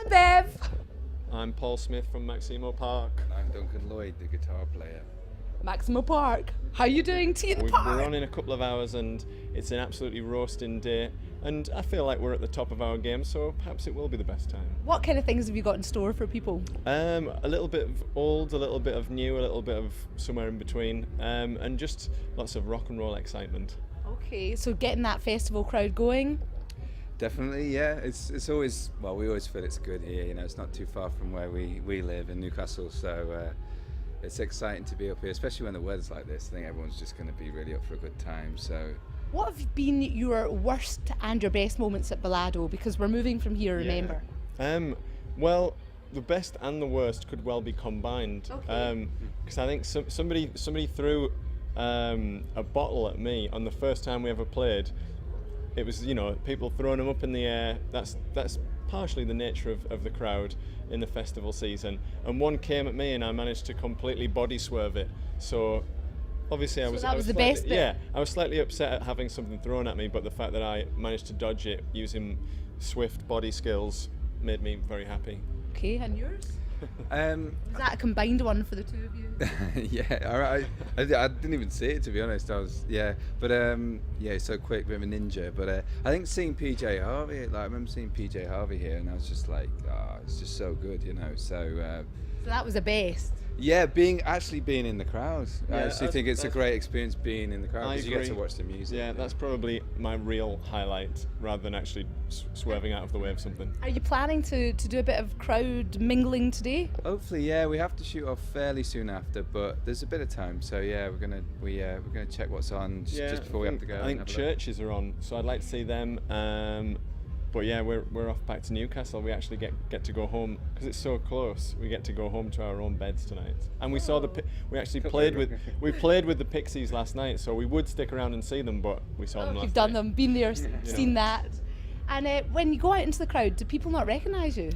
Bev. I'm Paul Smith from Maximo Park. And I'm Duncan Lloyd, the guitar player. Maximo Park. How you doing, Tea in the Park? We're on in a couple of hours and it's an absolutely roasting day. And I feel like we're at the top of our game, so perhaps it will be the best time. What kind of things have you got in store for people? A little bit of old, a little bit of new, a little bit of somewhere in between, and just lots of rock and roll excitement. Okay, so getting that festival crowd going. Definitely, yeah. It's always, well, we always feel it's good here. You know, it's not too far from where we live in Newcastle, so it's exciting to be up here, especially when the weather's like this. I think everyone's just going to be really up for a good time. So, what have been your worst and your best moments at Balado? Because we're moving from here, remember? Well, the best and the worst could well be combined. Okay. Because I think somebody threw a bottle at me on the first time we ever played. It was, people throwing them up in the air. That's partially the nature of the crowd in the festival season. And one came at me and I managed to completely body swerve it. So obviously I was the slightly, best bit. Yeah, I was slightly upset at having something thrown at me, but the fact that I managed to dodge it using swift body skills made me very happy. Okay, and yours? um, Was that a combined one for the two of you? yeah, I didn't even see it, to be honest. He's so quick, bit of a ninja. But I think seeing PJ Harvey, I remember seeing PJ Harvey here, and I was just like, it's just so good, So that was the best. Yeah, being in the crowd. Yeah, I actually think it's a great experience being in the crowd because you get to watch the music. Yeah, that's probably my real highlight, rather than actually swerving out of the way of something. Are you planning to do a bit of crowd mingling today? Hopefully, yeah. We have to shoot off fairly soon after, but there's a bit of time. So yeah, we're gonna check what's on just before we have to go. I think churches are on, so I'd like to see them. But yeah, we're off back to Newcastle. We actually get to go home because it's so close. We get to go home to our own beds tonight. And we saw we actually played with the Pixies last night. So we would stick around and see them, but we saw them last night. You've done them, been there, seen that. And when you go out into the crowd, do people not recognise you?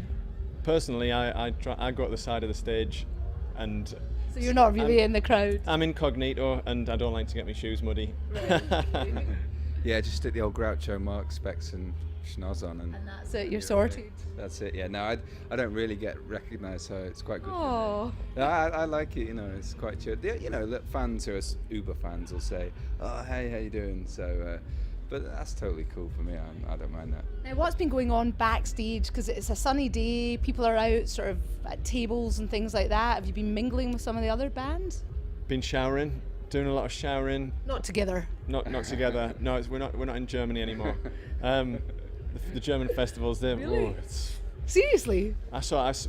Personally, I go to the side of the stage, and so you're not really in the crowd. I'm incognito, and I don't like to get my shoes muddy. Right. Yeah, just stick the old Groucho Marx specs and schnoz on, and that's it. You're sorted. That's it. Yeah. No, I don't really get recognised, so it's quite good. Oh. No, I like it. It's quite chill. Fans who are Uber fans will say, "Oh, hey, how you doing?" So, but that's totally cool for me. I don't mind that. Now, what's been going on backstage? Because it's a sunny day, people are out sort of at tables and things like that. Have you been mingling with some of the other bands? Been showering. Doing a lot of showering. Not together. Not together. No, we're not in Germany anymore. The German festivals, Really? Seriously? A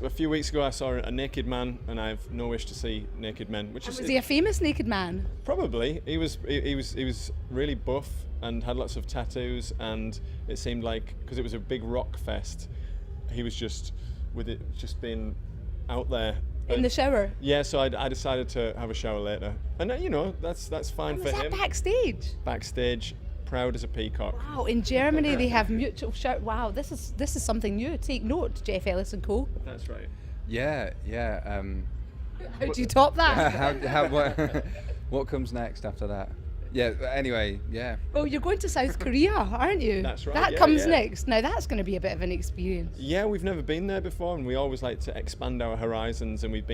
few weeks ago I saw a naked man, and I have no wish to see naked men. Was he a famous naked man? Probably. He was really buff and had lots of tattoos, and it seemed like, because it was a big rock fest, he was just being out there. In the shower? Yeah, so I decided to have a shower later. And that's fine for him. Was that backstage? Backstage, proud as a peacock. Wow, in Germany they have mutual shower. Wow, this is something new. Take note, Jeff Ellis and Co. That's right. Yeah. How do you top that? What comes next after that? Yeah, anyway, yeah. Well, you're going to South Korea, aren't you? That's right. That comes next. Now that's going to be a bit of an experience. Yeah, we've never been there before, and we always like to expand our horizons. And we've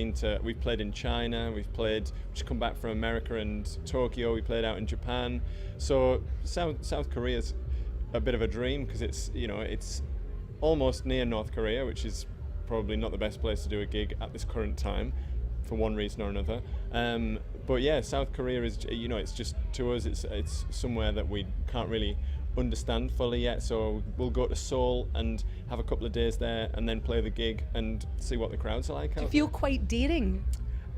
played in China, we've just come back from America and Tokyo. We played out in Japan. So South Korea's a bit of a dream because it's almost near North Korea, which is probably not the best place to do a gig at this current time, for one reason or another. But yeah, South Korea is, it's just, to us, it's somewhere that we can't really understand fully yet. So we'll go to Seoul and have a couple of days there, and then play the gig and see what the crowds are like. Do you feel quite daring?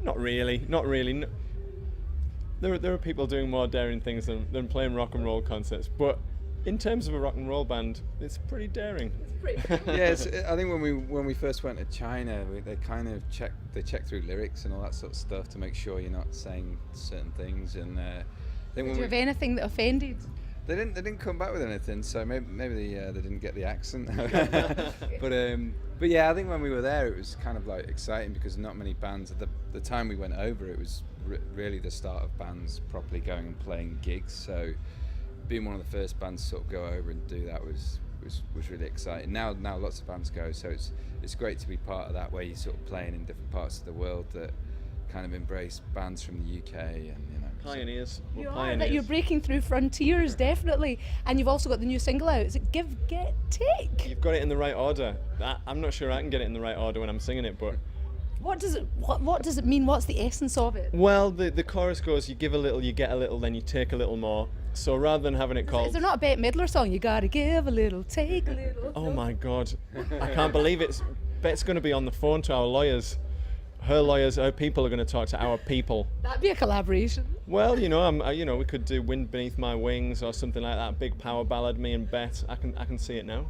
Not really. There are people doing more daring things than playing rock and roll concerts. But in terms of a rock and roll band, it's pretty daring. Yes, I think when we first went to China, they kind of check through lyrics and all that sort of stuff to make sure you're not saying certain things. And did you have anything that offended? They didn't come back with anything, so maybe they didn't get the accent. But yeah, I think when we were there, it was kind of like exciting because not many bands. At the time we went over, it was really the start of bands properly going and playing gigs. So being one of the first bands to sort of go over and do that was was really exciting. Now lots of bands go, so it's great to be part of that, where you're sort of playing in different parts of the world that kind of embrace bands from the UK, and you know. Pioneers. We're You are, pioneers. that you're breaking through frontiers, definitely. And you've also got the new single out. Is it Give, Get, Take? You've got it in the right order. I'm not sure I can get it in the right order when I'm singing it, but What does it mean? What's the essence of it? well, the chorus goes, you give a little, you get a little, then you take a little more. So rather than having it Is called, there not a Bette Midler song? You gotta give a little, take a little. oh my God, I can't believe it's Bet's going to be on the phone to our lawyers. Her people are going to talk to our people. That'd be a collaboration. Well, you know, we could do "Wind Beneath My Wings" or something like that. Big power ballad, me and Bet. I can see it now.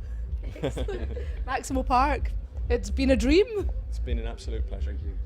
Maximo Park. It's been a dream. It's been an absolute pleasure. Thank you.